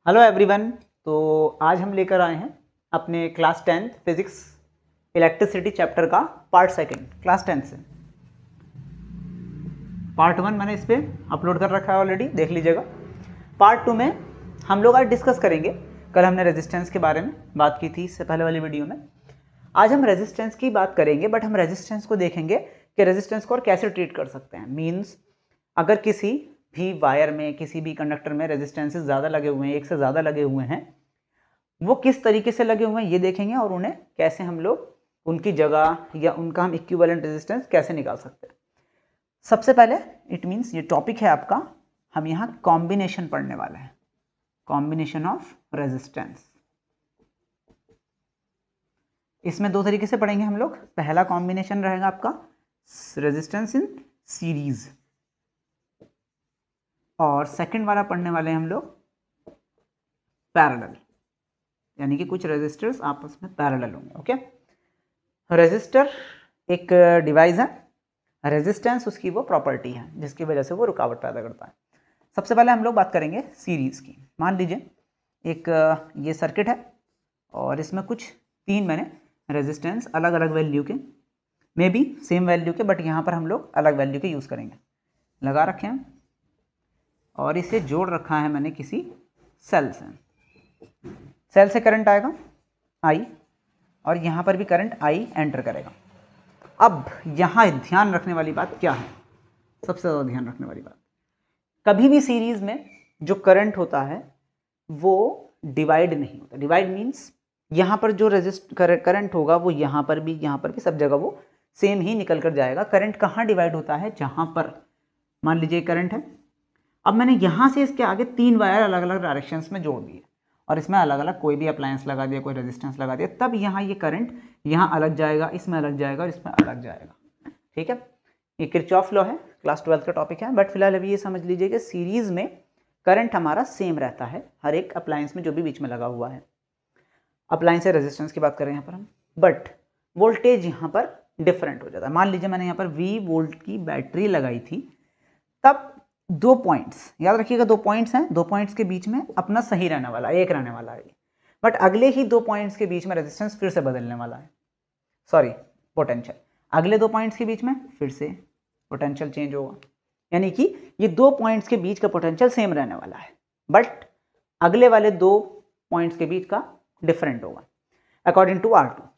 Hello everyone. तो आज हम लेकर आए हैं अपने क्लास 10 फिजिक्स इलेक्ट्रिसिटी चैप्टर का पार्ट सेकंड क्लास 10 से। पार्ट 1 मैंने इस पर अपलोड कर रखा है ऑलरेडी, देख लीजिएगा। पार्ट 2 में हम लोग आज डिस्कस करेंगे। कल हमने रेजिस्टेंस के बारे में बात की थी इससे पहले वाली वीडियो में। आज हम रेजिस्टेंस की बात करेंगे, बट हम रेजिस्टेंस को देखेंगे कि रेजिस्टेंस को और कैसे ट्रीट कर सकते हैं। मीन्स अगर किसी भी वायर में, किसी भी कंडक्टर में रेजिस्टेंसेस ज़्यादा लगे हुए हैं, एक से ज़्यादा लगे हुए हैं, वो किस तरीके से लगे हुए हैं ये देखेंगे, और उन्हें कैसे हम लोग उनकी जगह या उनका हम इक्विवेलेंट रेजिस्टेंस कैसे निकाल सकते हैं। सबसे पहले इट मीन्स ये टॉपिक है आपका, हम यहाँ कॉम्बिनेशन पढ़ने वाले हैं, कॉम्बिनेशन ऑफ रेजिस्टेंस। इसमें दो तरीके से पढ़ेंगे हम लोग। पहला कॉम्बिनेशन रहेगा आपका रेजिस्टेंस इन सीरीज, और सेकंड वाला पढ़ने वाले हैं हम लोग पैरेलल, यानी कि कुछ रेजिस्टर्स आपस में पैरेलल होंगे। ओके, रेजिस्टर एक डिवाइस है, रेजिस्टेंस उसकी वो प्रॉपर्टी है जिसकी वजह से वो रुकावट पैदा करता है। सबसे पहले हम लोग बात करेंगे सीरीज की। मान लीजिए एक ये सर्किट है और इसमें कुछ तीन मैंने रेजिस्टेंस अलग अलग वैल्यू के, मे बी सेम वैल्यू के, बट यहाँ पर हम लोग अलग वैल्यू के यूज़ करेंगे, लगा रखे हैं और इसे जोड़ रखा है मैंने किसी सेल से। सेल से करंट आएगा आई, और यहाँ पर भी करंट आई एंटर करेगा। अब यहाँ ध्यान रखने वाली बात क्या है, सबसे ज़्यादा ध्यान रखने वाली बात, कभी भी सीरीज में जो करंट होता है वो डिवाइड नहीं होता। डिवाइड मीन्स यहाँ पर जो करंट होगा वो यहाँ पर भी सब जगह वो सेम ही निकल कर जाएगा। करंट कहाँ डिवाइड होता है, जहाँ पर मान लीजिए करंट है, अब मैंने यहाँ से इसके आगे तीन वायर अलग अलग डायरेक्शंस में जोड़ दिए और इसमें अलग अलग कोई भी अप्लायंस लगा दिया, कोई रेजिस्टेंस लगा दिया, तब यहाँ ये करंट यहाँ अलग जाएगा, इसमें अलग जाएगा और इसमें अलग जाएगा। ठीक है, ये किरचॉफ लॉ है, क्लास 12 का टॉपिक है। बट फिलहाल अभी ये समझ लीजिए कि सीरीज में करंट हमारा सेम रहता है हर एक अप्लायंस में जो भी बीच में लगा हुआ है। अप्लायंस से रेजिस्टेंस की बात करें यहाँ पर हम, बट वोल्टेज यहाँ पर डिफरेंट हो जाता है। मान लीजिए मैंने यहाँ पर 20 वोल्ट की बैटरी लगाई थी, तब दो पॉइंट्स याद रखिएगा, दो पॉइंट्स हैं, दो पॉइंट्स के बीच में अपना सही रहने वाला है, एक रहने वाला है, बट अगले ही दो पॉइंट्स के बीच में रेजिस्टेंस फिर से बदलने वाला है, सॉरी पोटेंशियल, अगले दो पॉइंट्स के बीच में फिर से पोटेंशियल चेंज होगा। यानी कि ये दो पॉइंट्स के बीच का पोटेंशियल सेम रहने वाला है, बट अगले वाले दो पॉइंट्स के बीच का डिफरेंट होगा अकॉर्डिंग टू R2।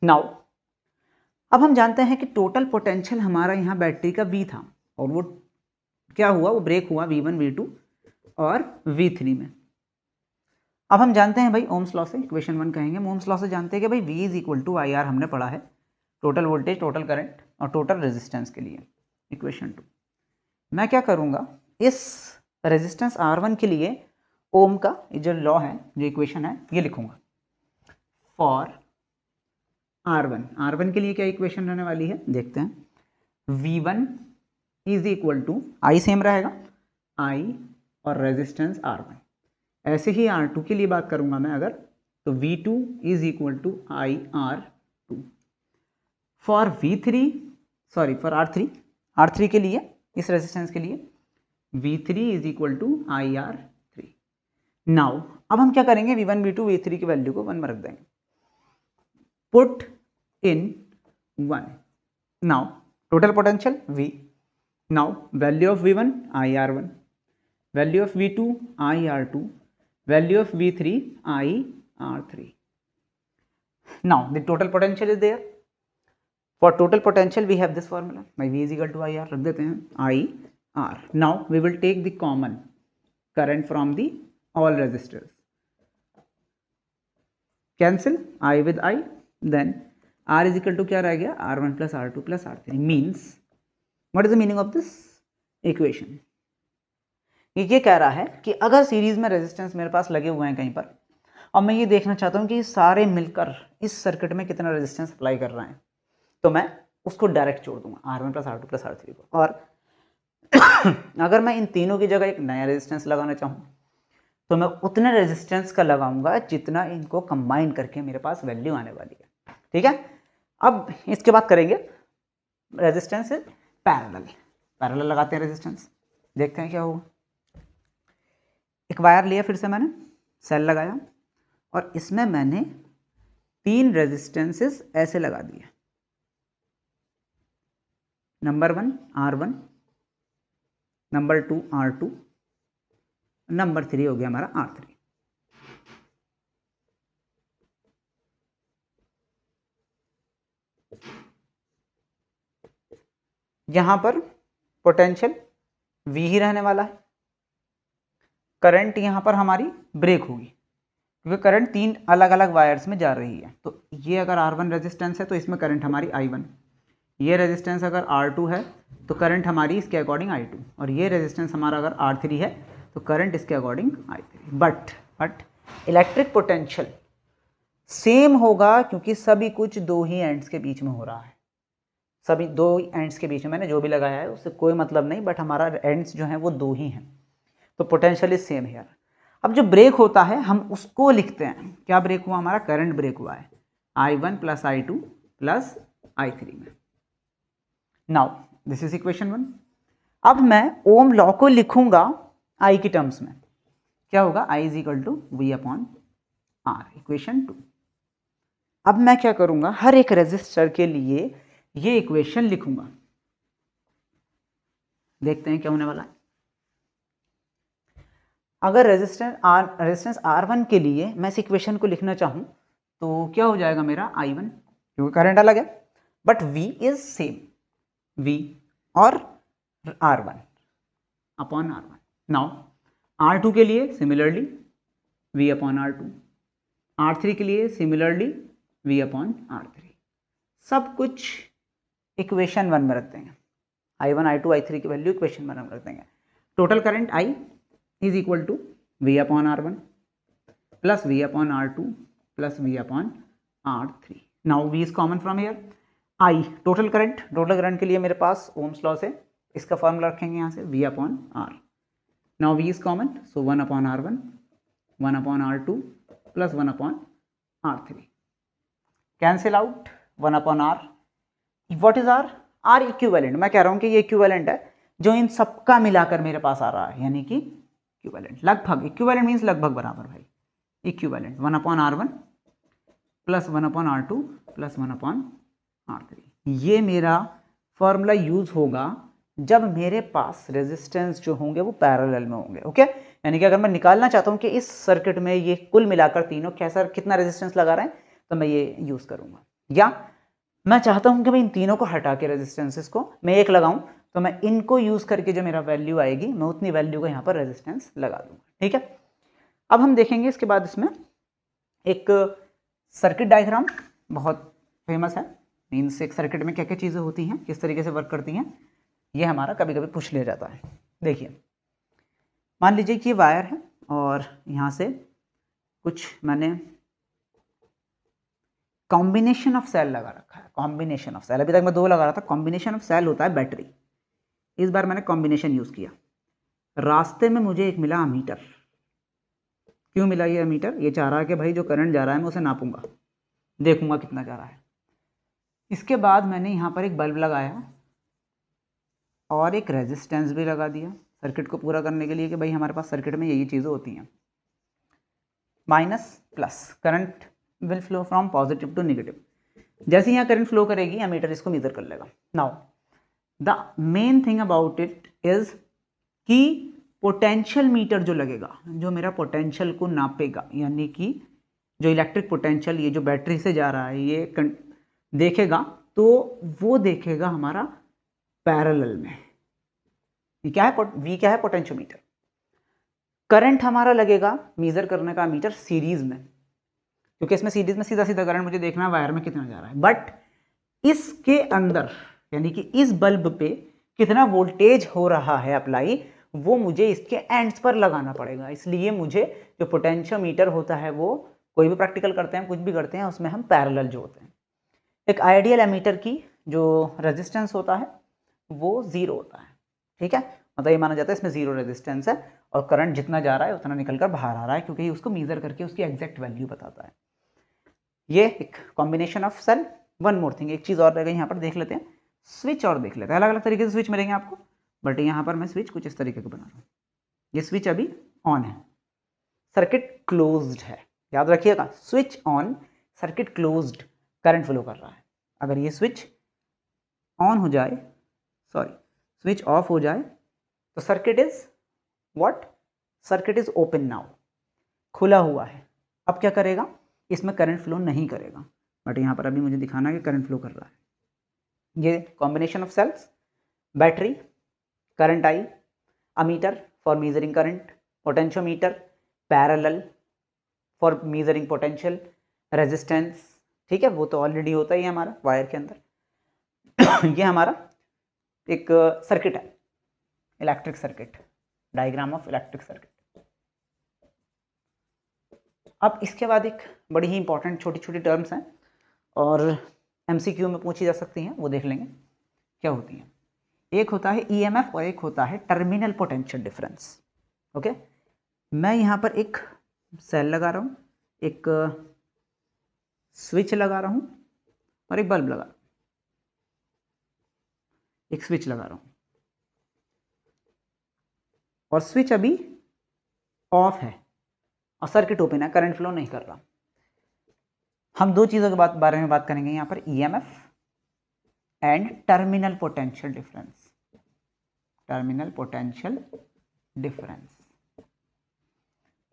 नाउ अब हम जानते हैं कि टोटल पोटेंशियल हमारा यहाँ बैटरी का V था, और वो क्या हुआ, वो ब्रेक हुआ V1 V2 और V3 में। अब हम जानते हैं भाई ओम्स लॉ से, इक्वेशन 1 कहेंगे, ओम्स लॉ से जानते हैं कि भाई V is equal to I R, हमने पढ़ा है, टोटल वोल्टेज, टोटल करंट और टोटल रेजिस्टेंस के लिए। इक्वेशन 2 मैं क्या करूँगा, इस रेजिस्टेंस R1 के लिए ओम का जो लॉ है, जो इक्वेशन है, ये लिखूंगा फॉर R1 के लिए क्या इक्वेशन रहने वाली है देखते हैं। V1 is equal to I same रहेगा, आई और रेजिस्टेंस R1। ऐसे ही R2 के लिए बात करूंगा मैं अगर, तो V2 is equal to I R2। For for R3 के लिए, इस रेजिस्टेंस के लिए V3 is equal to I R3। Now अब हम क्या करेंगे, V1 V2 V3 की वैल्यू को 1 में रख देंगे, put in 1। Now total potential V, now value of V1 IR1, value of V2 IR2, value of V3 IR3. Now the total potential is there. For total potential we have this formula, by V is equal to IR, रख देते हैं IR. Now we will take the common current from the all resistors, cancel I with I, then R is equal to क्या रह गया, R1 plus R2 plus R3 means what is the meaning of this equation? ये कह रहा है कि अगर series में रेजिस्टेंस मेरे पास लगे हुए हैं कहीं पर, और मैं ये देखना चाहता हूँ कि सारे मिलकर इस सर्किट में कितना रेजिस्टेंस अप्लाई कर रहे हैं, तो मैं उसको डायरेक्ट जोड़ दूंगा R1 plus R2 plus R3 को। और अगर मैं इन तीनों की जगह एक नया रेजिस्टेंस लगाना चाहूँ, तो मैं उतने रेजिस्टेंस का लगाऊंगा जितना इनको कंबाइन करके मेरे पास वैल्यू आने वाली है। ठीक है, अब इसके बाद करेंगे रेजिस्टेंस पैरेलल लगाते हैं रेजिस्टेंस, देखते हैं क्या होगा। एक एक वायर लिया, फिर से मैंने सेल लगाया और इसमें मैंने 3 रेजिस्टेंसेस ऐसे लगा दिए। Number 1 R1, number 2 R2, number 3 हो गया हमारा R3। यहां पर पोटेंशियल V ही रहने वाला है। करंट यहां पर हमारी ब्रेक होगी क्योंकि करंट 3 अलग अलग वायर्स में जा रही है। तो ये अगर R1 रेजिस्टेंस है तो इसमें करंट हमारी I1, ये रेजिस्टेंस अगर R2 है तो करंट हमारी इसके अकॉर्डिंग I2, और ये रेजिस्टेंस हमारा अगर R3 है तो करंट इसके according I3। But electric potential same होगा क्योंकि सभी कुछ 2 ही एंड्स के बीच में हो रहा है। सभी 2 एंड्स के बीच में मैंने जो भी लगाया है उससे कोई मतलब नहीं, बट हमारा एंड्स जो हैं वो 2 ही हैं, तो पोटेंशियल इज सेम हियर। अब जो ब्रेक होता है हम उसको लिखते हैं, क्या ब्रेक हुआ हमारा? करंट ब्रेक हुआ है I1 plus I2 plus I3 में। Now this is equation 1। अब मैं ओम लॉ को लिखूंगा I की टर्म्स में, क्या होगा? I is equal to V upon R, equation 2। अब मैं क्या करूंगा, हर एक रेजिस्टर के लिए ये इक्वेशन लिखूंगा। देखते हैं क्या होने वाला है। अगर रेजिस्टेंस R1 के लिए मैं इस इक्वेशन को लिखना चाहूं तो क्या हो जाएगा मेरा? I1, क्योंकि करंट अलग है, but V is same, V और R1 upon R1। Now R2 के लिए similarly V upon R2, R3 के लिए सिमिलरली V अपॉन R3। सब कुछ इक्वेशन 1 में रख देंगे। I1, I2, I3 की वैल्यू इक्वेशन 1 में रख देंगे। Total current I is equal to V upon R1 plus V upon R2 plus V upon R3। Now V is common from here. I total current के लिए मेरे पास Ohm's law से इसका formula रखेंगे यहाँ से V upon R। Now V is common, so 1 upon R1, 1 upon R2 plus 1 upon R3। Cancel out 1 upon R। What is R? R equivalent. मैं कह रहा हूँ कि ये इक्विवेलेंट है जो इन सबका मिलाकर मेरे पास आ रहा है, यानी कि इक्विवेलेंट, लगभग। इक्विवेलेंट मीन्स लगभग बराबर भाई। Equivalent 1 upon R1 plus 1 upon R2 plus 1 upon R3। ये मेरा फॉर्मूला यूज होगा जब मेरे पास रेजिस्टेंस जो होंगे वो पैरेलल में होंगे। ओके, यानी कि अगर मैं निकालना चाहता हूँ कि इस सर्किट में ये कुल मिलाकर तीनों कैसा कितना रेजिस्टेंस लगा रहे हैं तो मैं ये यूज करूंगा। या मैं चाहता हूं कि मैं इन तीनों को हटा के रेजिस्टेंसेस को मैं एक लगाऊं तो मैं इनको यूज करके जो मेरा वैल्यू आएगी मैं उतनी वैल्यू को यहाँ पर रेजिस्टेंस लगा दूंगा। ठीक है, अब हम देखेंगे इसके बाद इसमें एक सर्किट डायग्राम बहुत फेमस है। मीन्स एक सर्किट में क्या क्या चीज़ें होती हैं, किस तरीके से वर्क करती हैं, ये हमारा कभी कभी पूछ लिया जाता है। देखिए, मान लीजिए कि ये वायर है और यहाँ से कुछ मैंने कॉम्बिनेशन ऑफ सेल लगा रखा है। कॉम्बिनेशन ऑफ सेल, अभी तक मैं 2 लगा रहा था। कॉम्बिनेशन ऑफ सेल होता है बैटरी, इस बार मैंने कॉम्बिनेशन यूज किया। रास्ते में मुझे एक मिला अमीटर। क्यों मिला ये अमीटर? ये चाह रहा है कि भाई जो करंट जा रहा है मैं उसे नापूंगा, देखूंगा कितना जा रहा है। इसके बाद मैंने यहाँ पर एक बल्ब लगाया और एक रेजिस्टेंस भी लगा दिया सर्किट को पूरा करने के लिए कि भाई हमारे पास सर्किट में यही चीज़ें होती हैं। Minus plus, current will flow from positive to negative. जैसे यहाँ करंट फ्लो करेगी अमीटर इसको मेजर कर लेगा। Now the main thing about it is कि पोटेंशियल मीटर जो लगेगा, जो मेरा पोटेंशियल को नापेगा, यानी कि जो इलेक्ट्रिक पोटेंशियल ये जो बैटरी से जा रहा है ये देखेगा, तो वो देखेगा हमारा पैरेलल में। ये क्या है? V क्या है? पोटेंशियोमीटर। करंट हमारा लगेगा मेजर करने का मीटर सीरीज में, क्योंकि इसमें सीरीज में सीधा सीधा करंट मुझे देखना है वायर में कितना जा रहा है। बट इसके अंदर यानी कि इस बल्ब पे कितना वोल्टेज हो रहा है अप्लाई, वो मुझे इसके एंड्स पर लगाना पड़ेगा। इसलिए मुझे जो पोटेंशियोमीटर होता है वो कोई भी प्रैक्टिकल करते हैं, कुछ भी करते हैं, उसमें हम पैरेलल जो होते हैं। एक आइडियल एमीटर की जो रेजिस्टेंस होता है वो 0 होता है। ठीक है, मतलब ये माना जाता है इसमें 0 रेजिस्टेंस है और करंट जितना जा रहा है उतना निकल कर बाहर आ रहा है, क्योंकि उसको मेजर करके उसकी एग्जैक्ट वैल्यू बताता है। ये एक combination of cell. One more thing, एक चीज़ और रह गई यहाँ पर, देख लेते हैं। स्विच और देख लेते हैं, अलग अलग तरीके से स्विच मिलेंगे आपको, बट यहाँ पर मैं स्विच कुछ इस तरीके का बना रहा हूँ। ये स्विच अभी ऑन है, सर्किट क्लोज्ड है, याद रखिएगा, switch on, circuit closed, current flow कर रहा है। अगर ये स्विच ऑन हो जाए, सॉरी स्विच ऑफ हो जाए, तो circuit is what, circuit is open now, खुला हुआ है। अब क्या करेगा, इसमें करंट फ्लो नहीं करेगा, बट यहाँ पर अभी मुझे दिखाना है कि करंट फ्लो कर रहा है। ये combination of cells, battery, current I, ammeter for measuring current, potentiometer, parallel for measuring potential, resistance, ठीक है, वो तो ऑलरेडी होता ही है हमारा वायर के अंदर। ये हमारा एक सर्किट है, electric circuit, diagram of electric circuit. अब इसके बाद एक बड़ी ही इंपॉर्टेंट छोटी छोटी टर्म्स हैं और एमसीक्यू में पूछी जा सकती हैं, वो देख लेंगे क्या होती हैं। एक होता है ईएमएफ और एक होता है टर्मिनल पोटेंशियल डिफरेंस। ओके, मैं यहाँ पर एक सेल लगा रहा हूँ, एक स्विच लगा रहा हूँ और एक बल्ब लगा रहा हूँ, एक स्विच लगा रहा हूँ और स्विच अभी ऑफ है और सर्किट ओपन है, करंट फ्लो नहीं कर रहा। हम दो चीज़ों के बारे में बात करेंगे यहाँ पर, EMF and terminal potential difference. Terminal potential difference,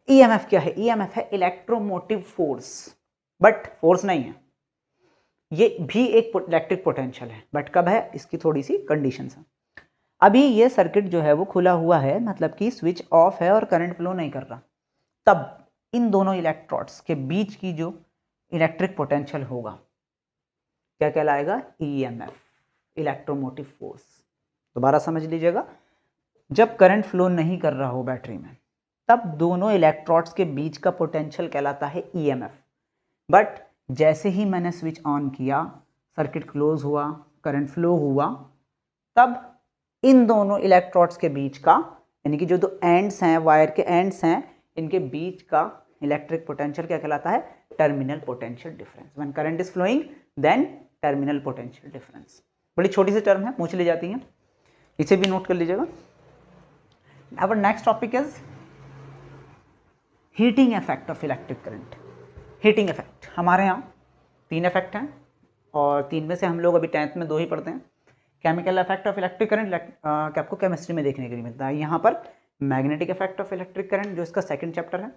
EMF क्या है, ईएमएफ है इलेक्ट्रोमोटिव फोर्स, बट फोर्स नहीं है, ये भी एक इलेक्ट्रिक पोटेंशियल है, बट कब है, इसकी थोड़ी सी कंडीशंस हैं। अभी ये सर्किट जो है वो खुला हुआ है, मतलब कि स्विच ऑफ है और करंट फ्लो नहीं कर रहा, तब इन दोनों इलेक्ट्रोड्स के बीच की जो इलेक्ट्रिक पोटेंशियल होगा क्या कहलाएगा, ईएमएफ, इलेक्ट्रोमोटिव फोर्स। दोबारा समझ लीजिएगा, जब करंट फ्लो नहीं कर रहा हो बैटरी में, तब दोनों इलेक्ट्रोड्स के बीच का पोटेंशियल कहलाता है ईएमएफ। बट जैसे ही मैंने स्विच ऑन किया, सर्किट क्लोज हुआ, करंट फ्लो हुआ, तब इन दोनों इलेक्ट्रोड्स के बीच का, यानी कि जो दो एंड्स हैं, वायर के एंड्स हैं, इनके बीच का इलेक्ट्रिक पोटेंशियल क्या कहलाता है, terminal potential difference. When current is flowing then terminal potential difference. बड़ी छोटी सी टर्म है, पूछ ली जाती है, इसे भी नोट कर लीजिएगा। Our next topic is heating effect of electric current. Heating effect, हमारे यहाँ 3 इफेक्ट हैं और 3 में से हम लोग अभी 10th में 2 ही पढ़ते हैं। Chemical effect of electric current आपको केमिस्ट्री में देखने के लिए मिलता है। यहाँ पर magnetic effect of electric current जो इसका सेकंड चैप्टर है,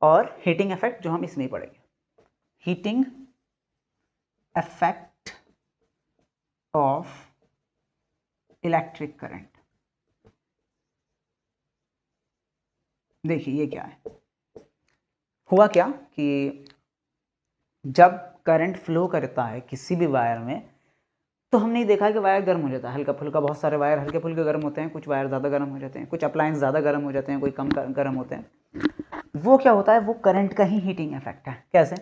और हीटिंग इफेक्ट जो हम इसमें ही पढ़ेंगे। Heating effect of electric current, देखिए ये क्या है, हुआ क्या कि जब करंट फ्लो करता है किसी भी वायर में, तो हमने देखा कि वायर गर्म हो जाता है, हल्का फुल्का, बहुत सारे वायर हल्के फुल्के गर्म होते हैं, कुछ वायर ज़्यादा गर्म हो जाते हैं, कुछ अप्लायंस ज़्यादा गर्म हो जाते हैं, कोई कम गर्म होते हैं। वो क्या होता है, वो करंट का ही हीटिंग इफेक्ट है। कैसे,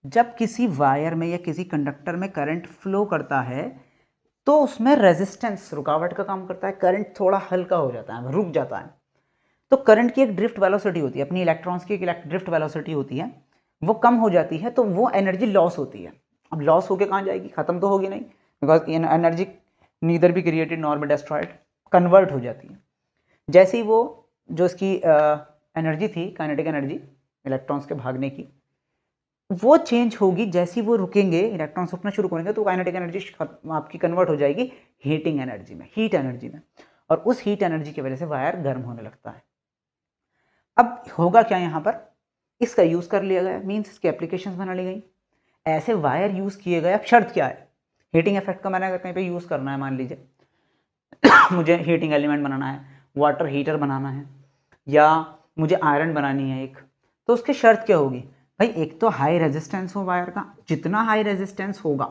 जब किसी वायर में या किसी कंडक्टर में करंट फ्लो करता है, तो उसमें रेजिस्टेंस, रुकावट का काम करता है, करंट थोड़ा हल्का हो जाता है, रुक जाता है। तो करंट की एक ड्रिफ्ट वेलोसिटी होती है, अपनी इलेक्ट्रॉन्स की एक ड्रिफ्ट वेलोसिटी होती है, वो कम हो जाती है, तो वो एनर्जी लॉस होती है। अब लॉस होके कहाँ जाएगी, खत्म तो होगी नहीं, because energy neither be created nor be destroyed, convert हो जाती है। जैसे ही वो जो इसकी एनर्जी थी, काइनेटिक एनर्जी इलेक्ट्रॉन्स के भागने की, वो चेंज होगी जैसे ही वो रुकेंगे, इलेक्ट्रॉन्स रुकना शुरू करेंगे, तो काइनेटिक एनर्जी आपकी कन्वर्ट हो जाएगी हीटिंग एनर्जी में, हीट एनर्जी में, और उस हीट एनर्जी की वजह से वायर गर्म होने लगता है। अब होगा क्या, यहाँ पर इसका यूज़ कर लिया गया, मीन्स इसकी एप्लीकेशंस बना ली गई, ऐसे वायर यूज़ किए गए। अब शर्त क्या है, हीटिंग इफेक्ट का मैंने अगर कहीं पे यूज़ करना है, मान लीजिए मुझे हीटिंग एलिमेंट बनाना है, वाटर हीटर बनाना है, या मुझे आयरन बनानी है एक, तो उसकी शर्त क्या होगी भाई, एक तो हाई रेजिस्टेंस हो वायर का, जितना हाई रेजिस्टेंस होगा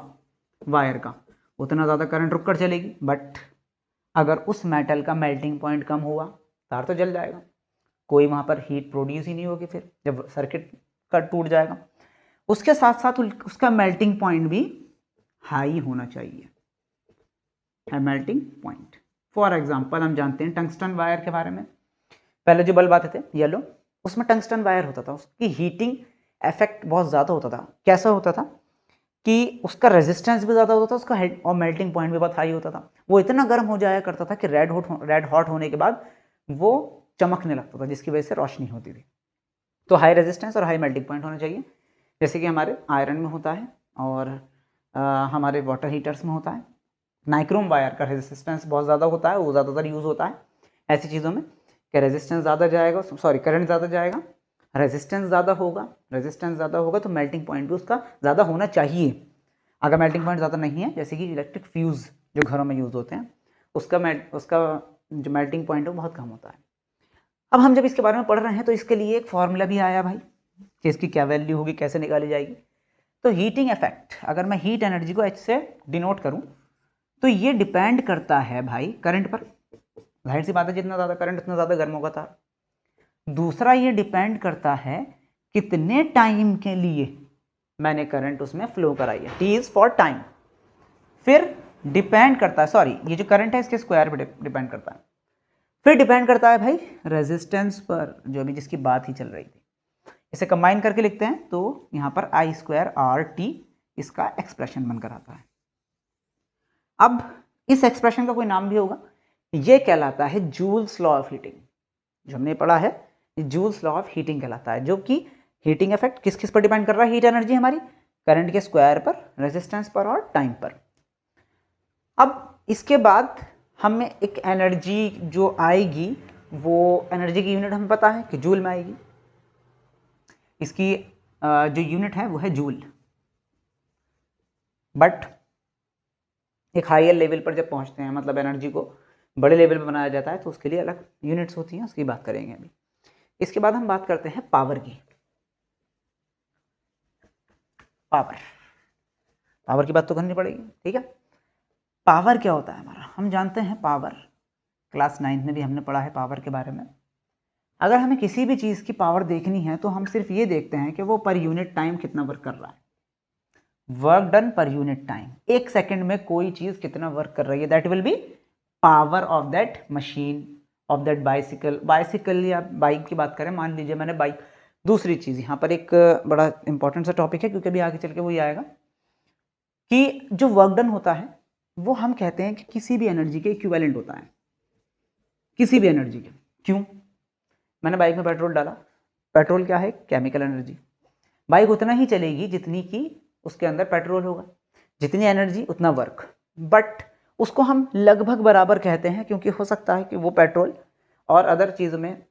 वायर का उतना ज़्यादा करंट रुक कर चलेगी। बट अगर उस मेटल का मेल्टिंग पॉइंट कम हुआ, तार तो जल जाएगा, कोई वहाँ पर हीट प्रोड्यूस ही नहीं होगी, फिर जब सर्किट का टूट जाएगा। उसके साथ साथ उसका मेल्टिंग पॉइंट भी हाई होना चाहिए, है मेल्टिंग पॉइंट। फॉर एग्जांपल हम जानते हैं टंगस्टन वायर के बारे में, पहले जो बल्ब आते थे येलो, उसमें टंगस्टन वायर होता था, उसकी हीटिंग इफेक्ट बहुत ज़्यादा होता था। कैसा होता था कि उसका रेजिस्टेंस भी ज़्यादा होता था, उसका हेड और मेल्टिंग पॉइंट भी बहुत हाई होता था। वो इतना गर्म हो जाया करता था कि रेड हॉट होने के बाद वो चमकने लगता था, जिसकी वजह से रोशनी होती थी। तो हाई रेजिस्टेंस और हाई मेल्टिंग पॉइंट होना चाहिए, जैसे कि हमारे आयरन में होता है और हमारे वाटर हीटर्स में होता है। नाइक्रोम वायर का रेजिस्टेंस बहुत ज़्यादा होता है, वो ज़्यादातर यूज़ होता है ऐसी चीज़ों में कि रेजिस्टेंस ज़्यादा जाएगा, सॉरी करंट ज़्यादा जाएगा, रेजिस्टेंस ज़्यादा होगा तो मेल्टिंग पॉइंट भी उसका ज़्यादा होना चाहिए। अगर मेल्टिंग पॉइंट ज़्यादा नहीं है, जैसे कि इलेक्ट्रिक फ्यूज़ जो घरों में यूज़ होते हैं, उसका जो मेल्टिंग पॉइंट है वो बहुत कम होता है। अब हम जब इसके बारे में पढ़ रहे हैं तो इसके लिए एक फॉर्मूला भी आया भाई कि इसकी क्या वैल्यू होगी, कैसे निकाली जाएगी। तो हीटिंग इफेक्ट, अगर मैं हीट एनर्जी को H से डिनोट करूं तो ये डिपेंड करता है भाई करंट पर, जाहिर सी बात है जितना ज़्यादा करंट उतना ज़्यादा गर्म होगा तार। दूसरा ये डिपेंड करता है कितने टाइम के लिए मैंने करंट उसमें फ्लो कराई है, T इज फॉर टाइम। फिर डिपेंड करता है, सॉरी ये जो करंट है इसके स्क्वायर पर डिपेंड करता है। फिर डिपेंड करता है भाई रेजिस्टेंस पर, जो अभी जिसकी बात ही चल रही थी। इसे कंबाइन करके लिखते हैं तो यहां पर I²RT इसका एक्सप्रेशन बनकर आता है। अब इस एक्सप्रेशन का कोई नाम भी होगा, ये कहलाता है जूल्स लॉ ऑफ हीटिंग। जो हमने पढ़ा है जूल्स लॉ ऑफ हीटिंग कहलाता है, जो कि हीटिंग इफेक्ट किस किस पर डिपेंड कर रहा है, हीट एनर्जी हमारी करंट के स्क्वायर पर, रेजिस्टेंस पर और टाइम पर। अब इसके बाद हमें एक एनर्जी जो आएगी, वो एनर्जी की यूनिट हमें पता है कि जूल में आएगी। इसकी जो यूनिट है वो है जूल, बट एक हायर लेवल पर जब पहुंचते हैं, मतलब एनर्जी को बड़े लेवल पर बनाया जाता है, तो उसके लिए अलग यूनिट्स होती हैं, उसकी बात करेंगे अभी। इसके बाद हम बात करते हैं पावर की। पावर की बात तो करनी पड़ेगी, ठीक है। पावर क्या होता है हमारा, हम जानते हैं पावर, क्लास 9 में भी हमने पढ़ा है पावर के बारे में। अगर हमें किसी भी चीज़ की पावर देखनी है तो हम सिर्फ ये देखते हैं कि वो पर यूनिट टाइम कितना वर्क कर रहा है, work done per unit time, एक सेकंड में कोई चीज़ कितना वर्क कर रही है, that will be power of that machine, of that bicycle या बाइक की बात करें, मान लीजिए मैंने बाइक। दूसरी चीज़ यहाँ पर एक बड़ा इंपॉर्टेंट सा टॉपिक है, क्योंकि अभी आगे चल के वही आएगा कि जो वर्क डन होता है वो हम कहते हैं कि किसी भी एनर्जी के इक्विवेलेंट होता है, किसी भी एनर्जी के। क्यों? मैंने बाइक में पेट्रोल डाला, पेट्रोल क्या है, केमिकल एनर्जी। बाइक उतना ही चलेगी जितनी की उसके अंदर पेट्रोल होगा, जितनी एनर्जी उतना वर्क, बट उसको हम लगभग बराबर कहते हैं, क्योंकि हो सकता है कि वो पेट्रोल और अदर चीज़ में,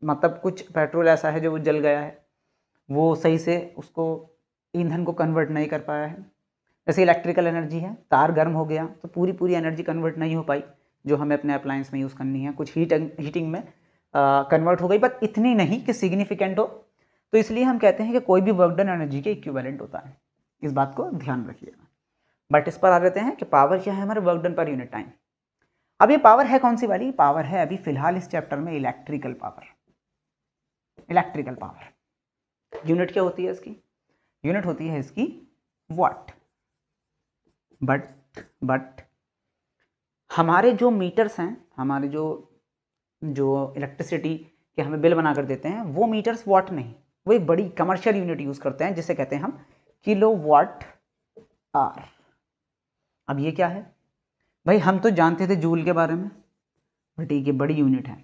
मतलब कुछ पेट्रोल ऐसा है जो वो जल गया है, वो सही से उसको ईंधन को कन्वर्ट नहीं कर पाया है। जैसे इलेक्ट्रिकल एनर्जी है, तार गर्म हो गया तो पूरी एनर्जी कन्वर्ट नहीं हो पाई जो हमें अपने अप्लायंस में यूज़ करनी है, कुछ हीटिंग में कन्वर्ट हो गई, बट इतनी नहीं कि सिग्निफिकेंट हो। तो इसलिए हम कहते हैं कि कोई भी वर्क डन एनर्जी के इक्विवेलेंट होता है, इस बात को ध्यान रखिएगा। बट इस पर आ जाते हैं कि पावर क्या है हमारे, work done per unit time. अब ये पावर है कौन सी वाली पावर है, अभी फिलहाल इस चैप्टर में electrical power. Electrical power unit क्या होती है इसकी, यूनिट होती है इसकी वाट। बट हमारे जो मीटर्स हैं, हमारे जो इलेक्ट्रिसिटी के हमें बिल बना कर देते हैं, वो मीटर्स वाट नहीं, वो एक बड़ी कमर्शियल यूनिट यूज़ करते हैं जिसे कहते हैं हम किलो वाट आर। अब ये क्या है भाई, हम तो जानते थे जूल के बारे में, बट ये बड़ी यूनिट है,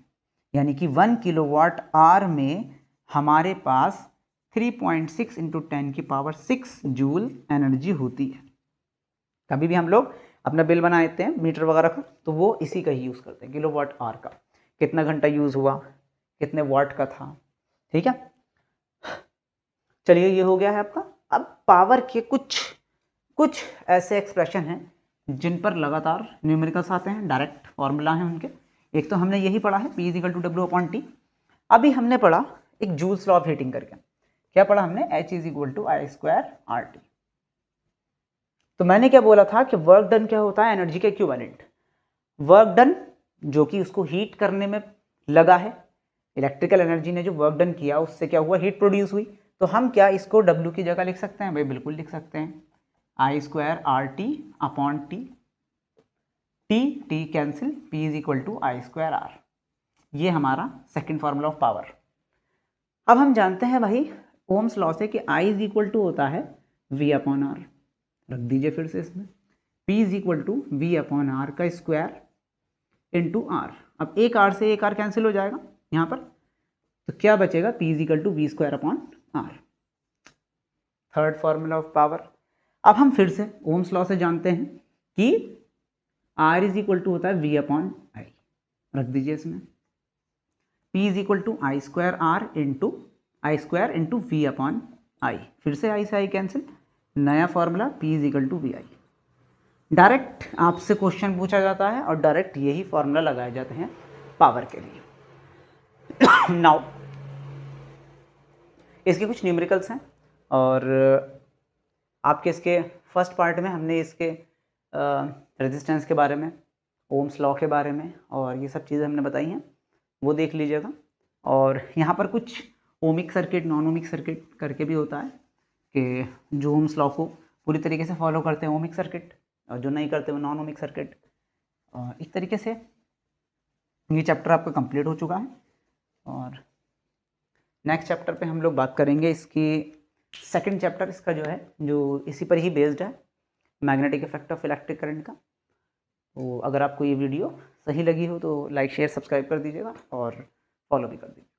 यानी कि 1 किलोवाट आर में हमारे पास 3.6 इंटू 10 की पावर 6 जूल एनर्जी होती है। कभी भी हम लोग अपना बिल बनाते हैं मीटर वगैरह का, तो वो इसी का ही यूज़ करते हैं, किलोवाट आर का, कितना घंटा यूज़ हुआ, कितने वाट का था, ठीक है। चलिए ये हो गया है आपका। अब पावर के कुछ ऐसे एक्सप्रेशन हैं जिन पर लगातार न्यूमेरिकल्स आते हैं, डायरेक्ट फॉर्मूला हैं उनके। एक तो हमने यही पढ़ा है P = W/T। अभी हमने पढ़ा एक जूल्स लॉ ऑफ हीटिंग करके, क्या पढ़ा हमने, H = I²RT। तो मैंने क्या बोला था कि वर्क डन क्या होता है, एनर्जी के इक्विवेलेंट। वर्क डन जो कि उसको हीट करने में लगा है, इलेक्ट्रिकल एनर्जी ने जो वर्क डन किया उससे क्या हुआ, हीट प्रोड्यूस हुई। तो हम क्या इसको W की जगह लिख सकते हैं, भाई बिल्कुल लिख सकते हैं, I²RT/T, T cancel, P = I²R। ये हमारा सेकंड फॉर्मूला ऑफ पावर। अब हम जानते हैं भाई ओम्स लॉ से कि I = होता है V/R, रख दीजिए फिर से इसमें, P = V/R का स्क्वायर इंटू R। अब एक R से एक R कैंसिल हो जाएगा यहाँ पर, तो क्या बचेगा, P is equal to V square upon R, third formula of power. अब हम फिर से ओम्स लॉ से जानते हैं कि R इज इक्वल टू होता है V अपॉन आई, रख दीजिए इसमें, P is equal to I square R into V upon I, फिर से आई से आई कैंसिल, नया formula P is equal to V I. Direct आपसे क्वेश्चन पूछा जाता है और डायरेक्ट यही फॉर्मूला लगाए जाते हैं पावर के लिए। नाउ इसके कुछ न्यूमेरिकल्स हैं और आपके इसके फर्स्ट पार्ट में हमने इसके रेजिस्टेंस के बारे में, ओम्स लॉ के बारे में और ये सब चीज़ें हमने बताई हैं, वो देख लीजिएगा। और यहाँ पर कुछ ohmic circuit, non ohmic circuit करके भी होता है कि जो ओम्स लॉ को पूरी तरीके से फॉलो करते हैं ओमिक सर्किट और जो नहीं करते वो नॉन ओमिक सर्किट। इस तरीके से ये चैप्टर आपका कंप्लीट हो चुका है और नेक्स्ट चैप्टर पे हम लोग बात करेंगे इसकी सेकंड चैप्टर इसका जो है, जो इसी पर ही बेस्ड है, magnetic effect of electric current का। तो अगर आपको ये वीडियो सही लगी हो तो लाइक शेयर सब्सक्राइब कर दीजिएगा और फॉलो भी कर दीजिएगा।